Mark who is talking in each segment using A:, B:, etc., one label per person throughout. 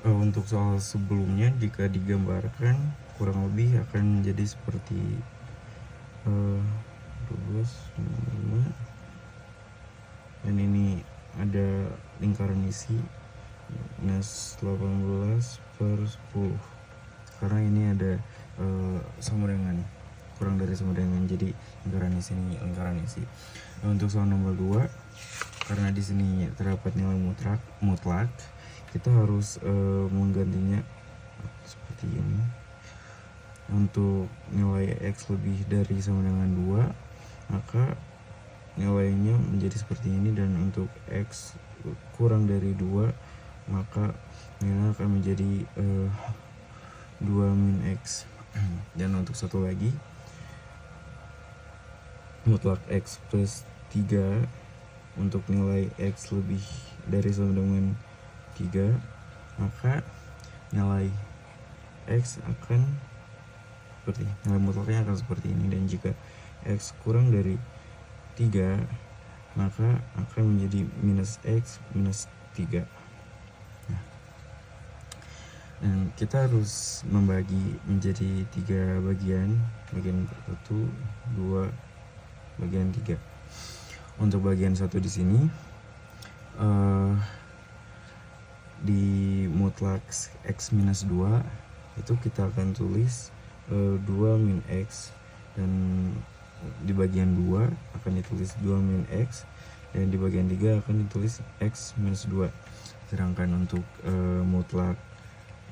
A: Untuk soal sebelumnya, jika digambarkan kurang lebih akan menjadi seperti 12, 5, dan ini ada lingkaran isi minus 18 per 10, karena ini ada sama dengan kurang dari sama dengan, jadi lingkaran isi ini lingkaran isi. Untuk soal nomor 2, karena di sini terdapat nilai mutlak, kita harus menggantinya seperti ini. Untuk nilai x lebih dari sama dengan 2, maka nilainya menjadi seperti ini, dan untuk x kurang dari 2, maka nilainya akan menjadi 2 min x. Dan untuk satu lagi, mutlak x plus 3, untuk nilai x lebih dari sama dengan 3, maka nilai x akan seperti nilai mutlaknya akan seperti ini. Dan jika x kurang dari 3, maka akan menjadi minus x minus 3. Dan kita harus membagi menjadi 3 bagian 1, 2, bagian 3. Untuk bagian 1 di sini di mutlak x minus 2 itu kita akan tulis 2 min x, dan di bagian 2 akan ditulis 2 min x, dan di bagian 3 akan ditulis x minus 2. Sedangkan untuk mutlak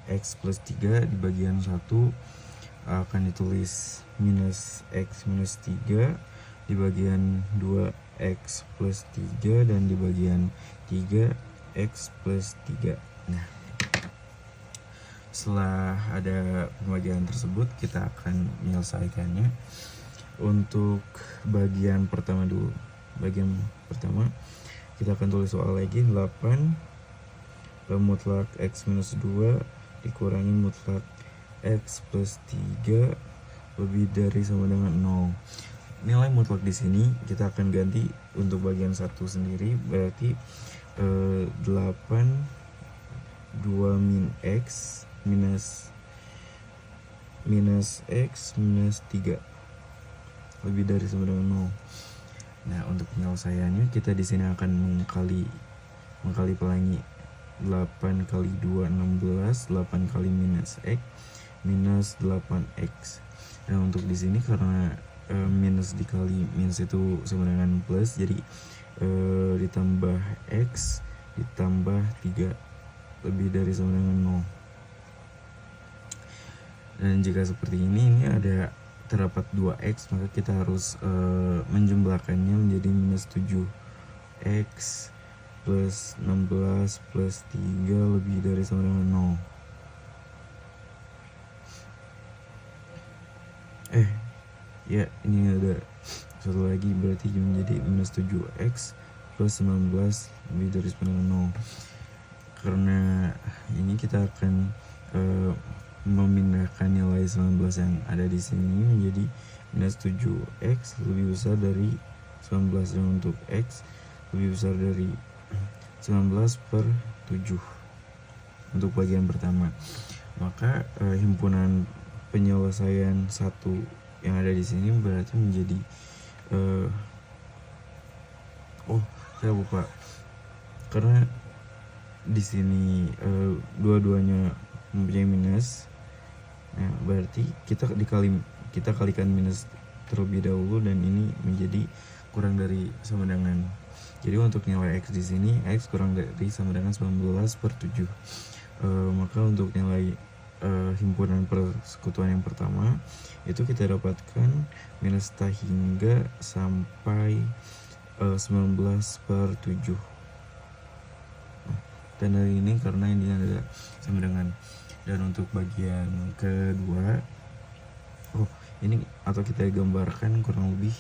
A: x plus 3 di bagian 1 akan ditulis minus x minus 3, di bagian 2 x plus 3, dan di bagian 3 x plus 3. Nah, setelah ada pembagian tersebut, kita akan menyelesaikannya. Untuk bagian pertama dulu, bagian pertama kita akan tulis soal lagi. 8 mutlak x minus 2 dikurangi mutlak x plus 3 lebih dari sama dengan 0. Nilai mutlak di sini kita akan ganti untuk bagian 1 sendiri, berarti 8 2 min x minus x minus 3 lebih dari sama dengan 0. Nah, untuk penyelesaiannya kita di sini akan mengkali pelangi. 8 kali 2 16, 8 kali minus x minus 8x. Dan untuk di sini karena minus dikali minus itu sama dengan plus, jadi ditambah x ditambah 3 lebih dari sama dengan 0. Dan jika seperti ini ada terdapat 2x, maka kita harus menjumlahkannya menjadi minus 7x plus 16 plus 3 lebih dari sama dengan 0. Ya, ini ada satu lagi, berarti menjadi minus 7x plus 19 lebih dari sama dengan 0. Karena ini kita akan memindahkan nilai 19 yang ada di sini menjadi minus 7x lebih besar dari 19, dan untuk x lebih besar dari 19 per 7 untuk bagian pertama. Maka himpunan penyelesaian 1 yang ada di sini berarti menjadi saya lupa, karena di sini dua-duanya mempunyai minus. Nah, berarti kita kalikan minus terlebih dahulu, dan ini menjadi kurang dari sama dengan. Jadi untuk nilai x di sini x kurang dari sama dengan 19 per 7. Maka untuk nilai himpunan persekutuan yang pertama itu kita dapatkan minus tak hingga sampai 19 per 7. Dan dari ini karena ini adalah sama dengan. Dan untuk bagian kedua, ini atau kita gambarkan kurang lebih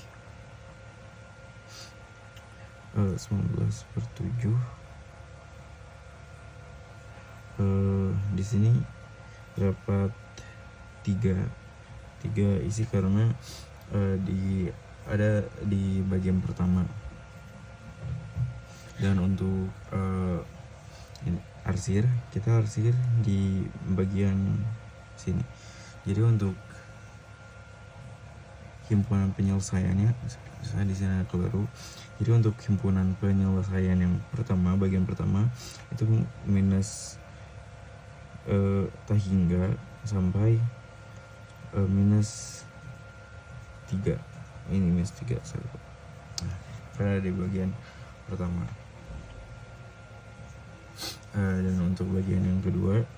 A: 19 per 7. Di sini dapat 3 isi karena ada di bagian pertama. Dan untuk arsir, kita arsir di bagian sini. Jadi untuk himpunan penyelesaiannya, saya di sini ada keliru. Jadi untuk himpunan penyelesaian yang pertama, bagian pertama itu minus tak hingga sampai minus 3. Ini minus 3 karena di bagian pertama. Dan untuk bagian yang kedua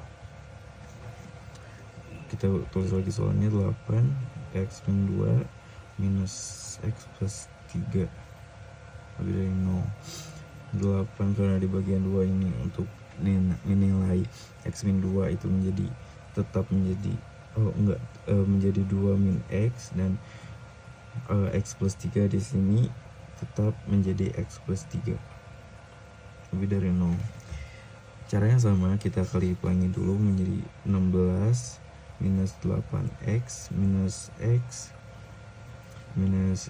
A: kita tulis lagi soalnya 8 x min 2 minus x plus 3 lebih dari 0. 8 karena di bagian 2 ini untuk nilai x min 2 itu tetap menjadi menjadi 2 min x, dan x plus 3 di sini tetap menjadi x plus 3 lebih dari 0. Caranya sama, kita kali pelangi dulu menjadi 16 minus 8x minus x minus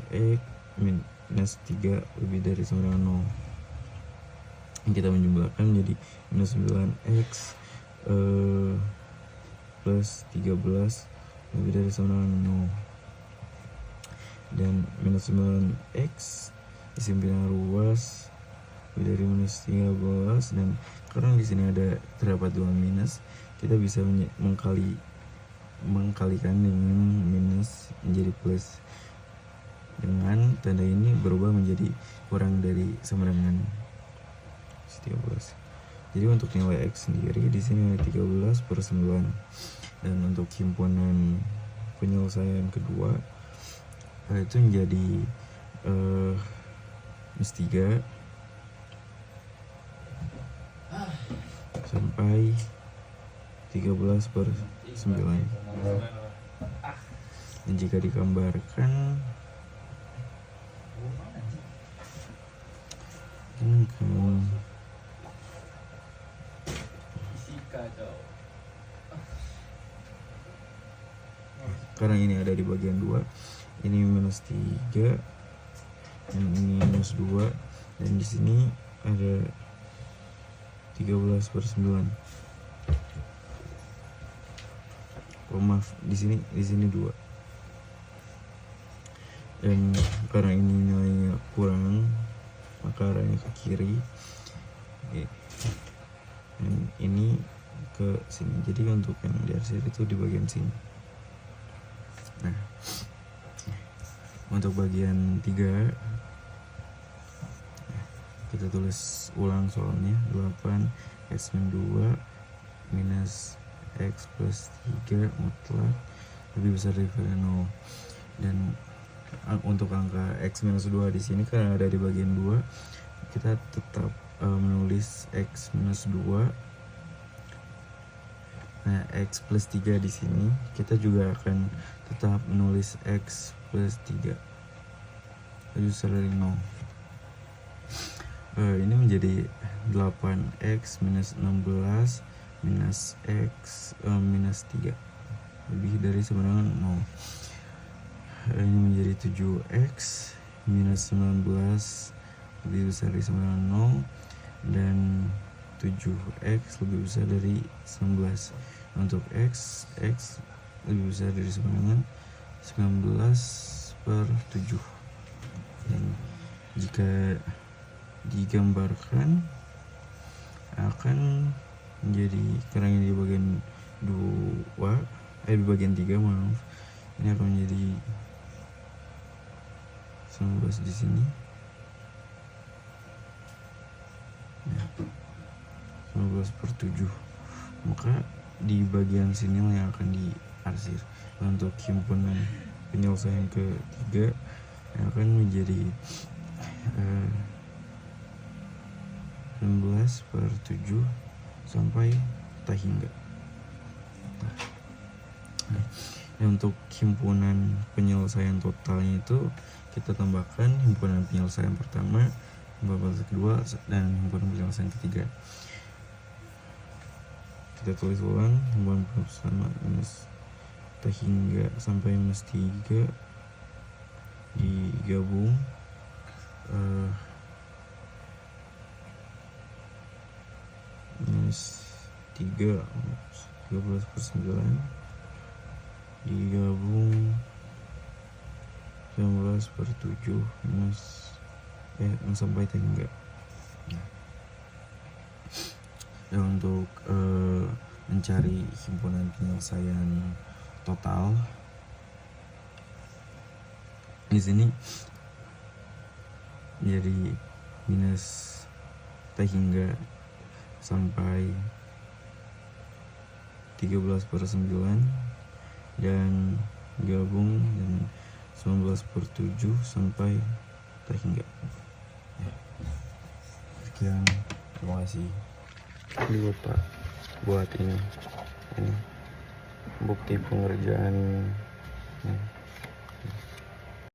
A: 3 lebih dari sama dengan 0. Kita menjumlahkan menjadi minus 9x plus 13 lebih dari sama dengan 0. Dan minus 9x isi bilangan ruas lebih dari minus 13, dan karena di sini terdapat 2 minus, kita bisa mengkalikan dengan minus menjadi plus, dengan tanda ini berubah menjadi kurang dari sama dengan 13. Jadi untuk nilai x sendiri di sini ada 13/9. Dan untuk himpunan penyelesaian kedua itu menjadi minus 3 sampai 13/9. Dan jika digambarkan karena ini ada di bagian 2, ini minus 3 dan ini minus 2, dan di sini ada 13/9. Maaf, di sini 2. Dan karena ini nilainya kurang, maka arahnya ke kiri. Dan ini ke sini. Jadi untuk yang diarsir itu di bagian sini. Nah, untuk bagian 3 kita tulis ulang soalnya 8 x min 2 minus x plus 3 mutlak lebih besar daripada 0. Dan untuk angka x minus 2 di sini karena ada di bagian 2, kita tetap menulis x minus 2. Nah, x plus 3 di sini kita juga akan tetap menulis x plus 3 lebih besar dari 0. Ini menjadi 8x minus 16 minus x minus 3 lebih dari sama dengan 0. Ini menjadi 7x minus 19 lebih besar dari sama dengan 0, dan 7x lebih besar dari 19. Untuk x lebih besar dari sama dengan 19/7. Dan jika digambarkan akan menjadi, karena ini di bagian 2 di bagian 3 maaf, ini akan menjadi 19 di sini ya, 19/7. Maka di bagian sini yang akan diarsir. Untuk himpunan penyelesaian ketiga yang akan menjadi 19/7 sampai tak hingga. Untuk himpunan penyelesaian totalnya itu kita tambahkan himpunan penyelesaian pertama, himpunan kedua, dan himpunan penyelesaian ketiga. Kita tulis ulang himpunan pertama minus tak hingga sampai minus 3 digabung minus 3, 13/9 digabung 19/7 minus sampai enggak. Dan untuk mencari himpunan penyelesaian total di sini jadi minus T hingga sampai 13/9 dan gabung dan 19/7 sampai T hingga. Sekian, terima kasih. Ini buat ini bukti pengerjaan.